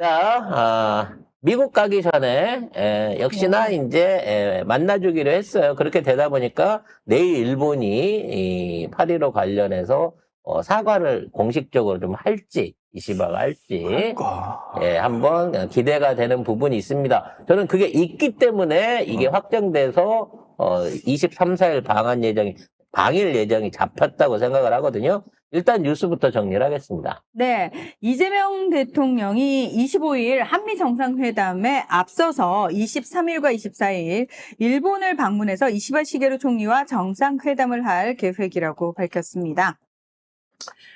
자, 미국 가기 전에 역시나 이제 만나주기로 했어요. 그렇게 되다 보니까 내일 일본이 이 파리로 관련해서 사과를 공식적으로 좀 할지 이시바가 할지 한번 기대가 되는 부분이 있습니다. 저는 그게 있기 때문에 이게 확정돼서 23, 4일 방일 예정이 잡혔다고 생각을 하거든요. 일단 뉴스부터 정리를 하겠습니다. 네, 이재명 대통령이 25일 한미 정상회담에 앞서서 23일과 24일 일본을 방문해서 이시바 시게루 총리와 정상회담을 할 계획이라고 밝혔습니다.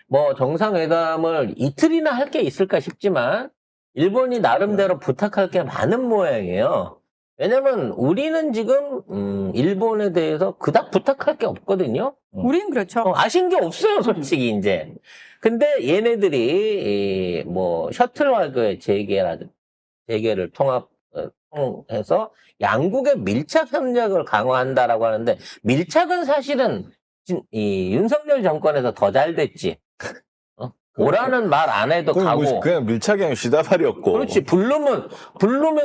뭐 정상회담을 이틀이나 할 게 있을까 싶지만 일본이 나름대로 부탁할 게 많은 모양이에요. 왜냐면 우리는 지금 일본에 대해서 그닥 부탁할 게 없거든요. 우린 그렇죠. 아신 게 없어요, 솔직히 이제. 근데 얘네들이 뭐 셔틀와크의 재개를 통해서 양국의 밀착 협력을 강화한다라고 하는데 밀착은 사실은 이 윤석열 정권에서 더 잘 됐지. 오라는 말 안 해도 가고. 그냥 밀착이 아니라 시다발이었고. 그렇지. 부르면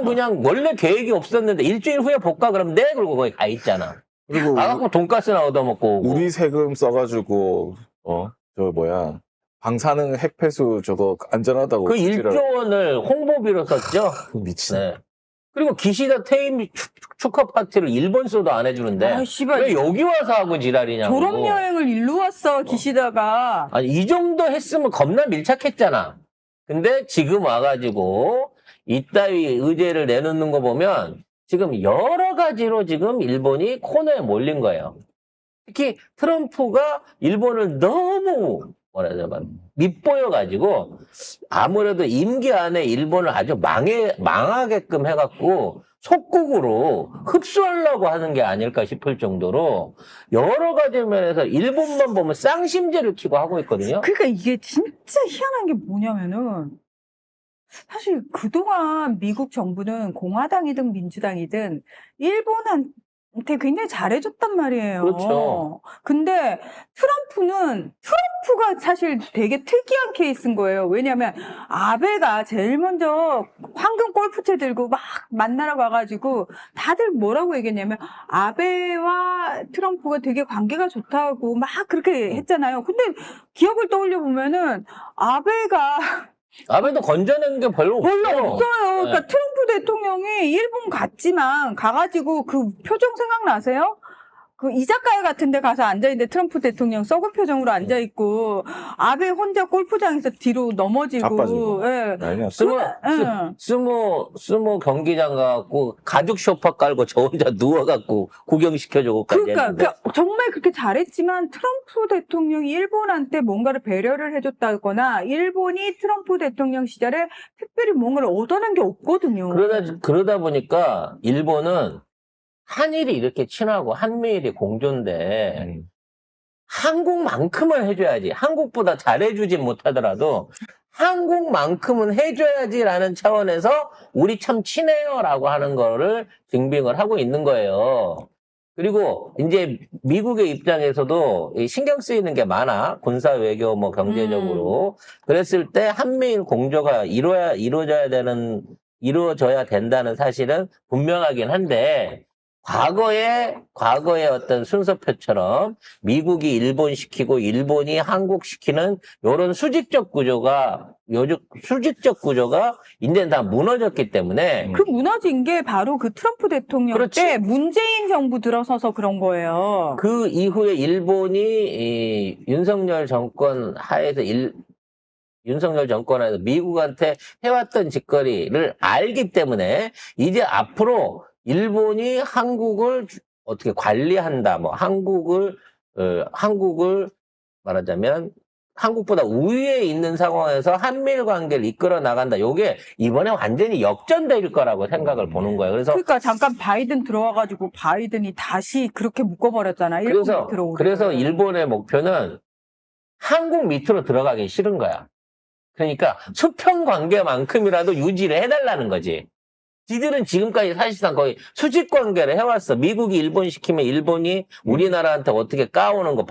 그냥 원래 계획이 없었는데 일주일 후에 볼까? 그러면 네. 그러고 거기 가 있잖아. 그리고 가갖고 돈가스나 얻어먹고 오고. 우리 세금 써가지고 방사능 핵폐수 저거 안전하다고. 그 1조 원을 홍보비로 썼죠. 미친. 네. 그리고 기시다 퇴임 축하 파티를 일본서도 안 해주는데 아, 씨발. 왜 여기 와서 하고 지랄이냐고. 졸업여행을 일로 왔어, 기시다가. 아니 이 정도 했으면 겁나 밀착했잖아. 근데 지금 와가지고 이따위 의제를 내놓는 거 보면 지금 여러 가지로 지금 일본이 코너에 몰린 거예요. 특히 트럼프가 일본을 너무 밉보여가지고 아무래도 임기 안에 일본을 아주 망하게끔 해갖고 속국으로 흡수하려고 하는 게 아닐까 싶을 정도로 여러 가지 면에서 일본만 보면 쌍심제를 키고 하고 있거든요. 그러니까 이게 진짜 희한한 게 뭐냐면은 사실 그동안 미국 정부는 공화당이든 민주당이든 일본한테 굉장히 잘해줬단 말이에요. 그렇죠. 근데 트럼프가 사실 되게 특이한 케이스인 거예요. 왜냐하면 아베가 제일 먼저 황금 골프채 들고 막 만나러 가가지고 다들 뭐라고 얘기했냐면 아베와 트럼프가 되게 관계가 좋다고 막 그렇게 했잖아요. 근데 기억을 떠올려 보면은 아베도 건져낸 게 별로 없어요. 그러니까 네. 트럼프 대통령이 일본 갔지만 가가지고 그 표정 생각나세요? 그 이자카야 같은 데 가서 앉아있는데 트럼프 대통령 썩은 표정으로 앉아있고 아베 혼자 골프장에서 뒤로 넘어지고 자빠지고. 예. 아니야. 스모 경기장 가갖고 가죽 소파 깔고 저 혼자 누워갖고 구경시켜주고까지 그러니까 정말 그렇게 잘했지만 트럼프 대통령이 일본한테 뭔가를 배려를 해줬다거나 일본이 트럼프 대통령 시절에 특별히 뭔가를 얻어낸 게 없거든요. 그러다 보니까 일본은 한일이 이렇게 친하고 한미일이 공존데 한국만큼은 해줘야지. 한국보다 잘해주진 못하더라도 한국만큼은 해줘야지라는 차원에서 우리 참 친해요라고 하는 거를 증빙을 하고 있는 거예요. 그리고 이제 미국의 입장에서도 신경 쓰이는 게 많아. 군사 외교 뭐 경제적으로. 그랬을 때 한미일 공조가 이루어져야 된다는 사실은 분명하긴 한데 과거의 어떤 순서표처럼 미국이 일본 시키고 일본이 한국 시키는 요런 수직적 구조가 이제는 다 무너졌기 때문에 그 무너진 게 바로 그 트럼프 대통령 그렇지. 때 문재인 정부 들어서서 그런 거예요. 그 이후에 일본이 이 윤석열 정권 하에서 미국한테 해왔던 짓거리를 알기 때문에 이제 앞으로 일본이 한국을 어떻게 관리한다, 뭐 한국을 말하자면 한국보다 우위에 있는 상황에서 한미일 관계를 이끌어 나간다. 요게 이번에 완전히 역전될 거라고 생각을 보는 거예요. 그러니까 잠깐 바이든 들어와가지고 바이든이 다시 그렇게 묶어버렸잖아. 일본 밑으로 오게. 그래서 일본의 목표는 한국 밑으로 들어가기 싫은 거야. 그러니까 수평 관계만큼이라도 유지를 해달라는 거지. 지들은 지금까지 사실상 거의 수직 관계를 해왔어. 미국이 일본 시키면 일본이 우리나라한테 어떻게 까오는 거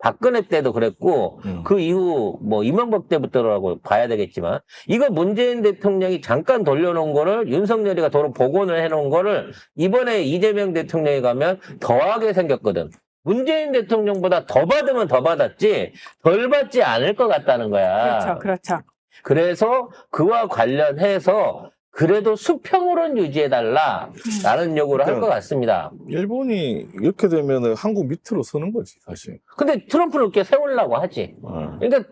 박근혜 때도 그랬고 그 이후 뭐 이명박 때부터라고 봐야 되겠지만 이거 문재인 대통령이 잠깐 돌려놓은 거를 윤석열이가 도로 복원을 해놓은 거를 이번에 이재명 대통령이 가면 더하게 생겼거든. 문재인 대통령보다 더 받으면 더 받았지 덜 받지 않을 것 같다는 거야. 그렇죠, 그렇죠. 그래서 그와 관련해서 그래도 수평으로는 유지해달라라는 요구를 할 것 같습니다. 일본이 이렇게 되면은 한국 밑으로 서는 거지, 사실. 근데 트럼프는 이렇게 세우려고 하지. 그러니까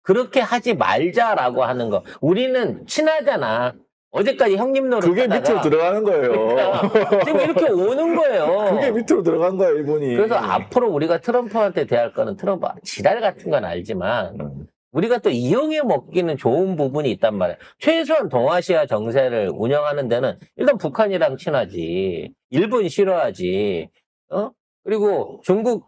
그렇게 하지 말자라고 하는 거. 우리는 친하잖아. 어제까지 형님 노릇 그게 하다가 밑으로 들어가는 거예요. 지금 이렇게 오는 거예요. 그게 밑으로 들어간 거야, 일본이. 그래서 앞으로 우리가 트럼프한테 대할 거는 트럼프 지랄 같은 건 알지만 우리가 또 이용해 먹기는 좋은 부분이 있단 말이야. 최소한 동아시아 정세를 운영하는 데는 일단 북한이랑 친하지. 일본 싫어하지. 그리고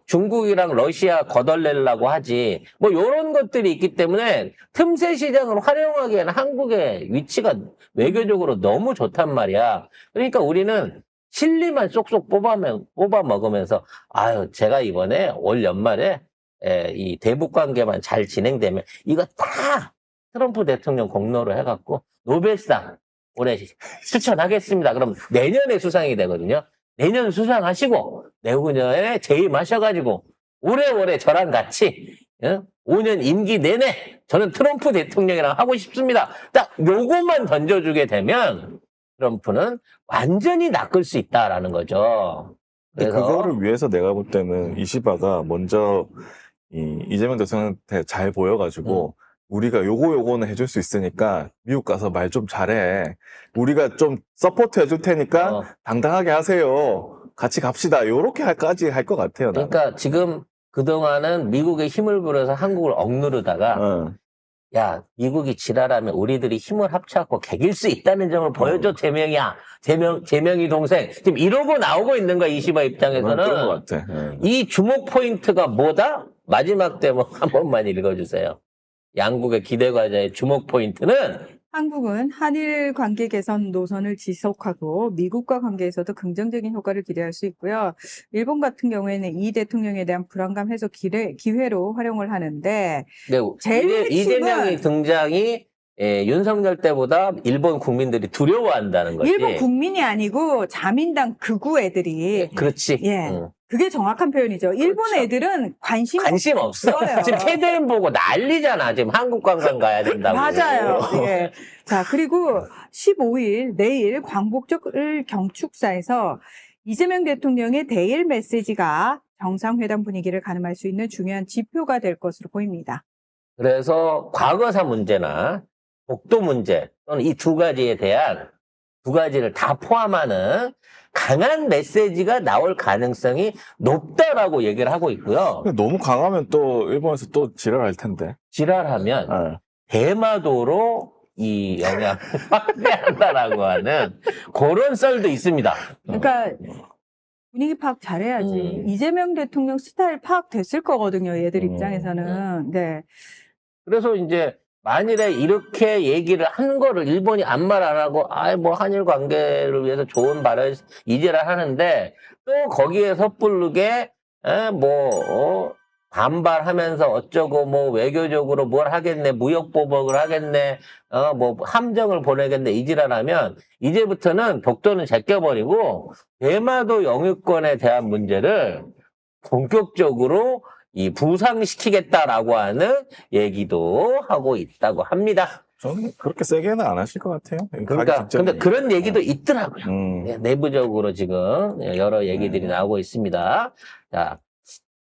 중국이랑 러시아 거덜내려고 하지. 뭐 요런 것들이 있기 때문에 틈새 시장을 활용하기에는 한국의 위치가 외교적으로 너무 좋단 말이야. 그러니까 우리는 실리만 쏙쏙 뽑아 먹으면서 아유 제가 이번에 올 연말에 이 대북 관계만 잘 진행되면 이거 다 트럼프 대통령 공로로 해갖고 노벨상 올해 추천하겠습니다. 그럼 내년에 수상이 되거든요. 내년 수상하시고 내후년에 재임하셔가지고 오래오래 저랑 같이 5년 임기 내내 저는 트럼프 대통령이랑 하고 싶습니다. 딱 요것만 던져주게 되면 트럼프는 완전히 낚을 수 있다라는 거죠. 근데 그래서 그거를 위해서 내가 볼 때는 이시바가 먼저 이재명 대통령한테 잘 보여가지고 우리가 요거는 해줄 수 있으니까 미국 가서 말 좀 잘해. 우리가 좀 서포트 해줄 테니까 당당하게 하세요. 같이 갑시다. 요렇게 할까지 할 것 같아요. 나는. 그러니까 지금 그동안은 미국의 힘을 부려서 한국을 억누르다가 야 미국이 지랄하면 우리들이 힘을 합쳐갖고 개길 수 있다는 점을 보여줘 재명이야. 재명이 동생. 지금 이러고 나오고 있는 거야 이시바 그런 입장에서는. 것 같아. 이 주목 포인트가 뭐다? 마지막 대목 한 번만 읽어주세요. 양국의 기대과제의 주목 포인트는 한국은 한일 관계 개선 노선을 지속하고 미국과 관계에서도 긍정적인 효과를 기대할 수 있고요. 일본 같은 경우에는 이 대통령에 대한 불안감 해소 기회로 활용을 하는데 네, 제일 이재명의 등장이 윤석열 때보다 일본 국민들이 두려워한다는 거지. 일본 국민이 아니고 자민당 극우 애들이 그렇지. 예. 그게 정확한 표현이죠. 일본 그렇죠. 애들은 관심 없어. 없어요. 지금 캐드엠 보고 난리잖아. 지금 한국 관광 가야 된다고. 맞아요. 예. 자, 그리고 15일 내일 광복절 경축사에서 이재명 대통령의 대일 메시지가 정상회담 분위기를 가늠할 수 있는 중요한 지표가 될 것으로 보입니다. 그래서 과거사 문제나 복도 문제 또는 이 두 가지에 대한 두 가지를 다 포함하는 강한 메시지가 나올 가능성이 높다라고 얘기를 하고 있고요. 너무 강하면 또 일본에서 또 지랄할 텐데. 지랄하면 대마도로 이 영향을 확대한다라고 하는 그런 썰도 있습니다. 그러니까 분위기 파악 잘해야지. 이재명 대통령 스타일 파악됐을 거거든요. 얘들 입장에서는. 네. 그래서 이제 만일에 이렇게 얘기를 한 거를 일본이 아무 말 안 하고 뭐 한일 관계를 위해서 좋은 발언 이제라 하는데 또 거기에 섣부르게 반발하면서 어쩌고 뭐 외교적으로 뭘 하겠네 무역 보복을 하겠네 뭐 함정을 보내겠네 이지랄하면 이제부터는 독도는 제껴버리고 대마도 영유권에 대한 문제를 본격적으로 부상시키겠다라고 하는 얘기도 하고 있다고 합니다. 저는 그렇게 세게는 안 하실 것 같아요. 그러니까 근데 그런 얘기도 있더라고요. 음. 내부적으로 지금 여러 얘기들이 나오고 있습니다. 자,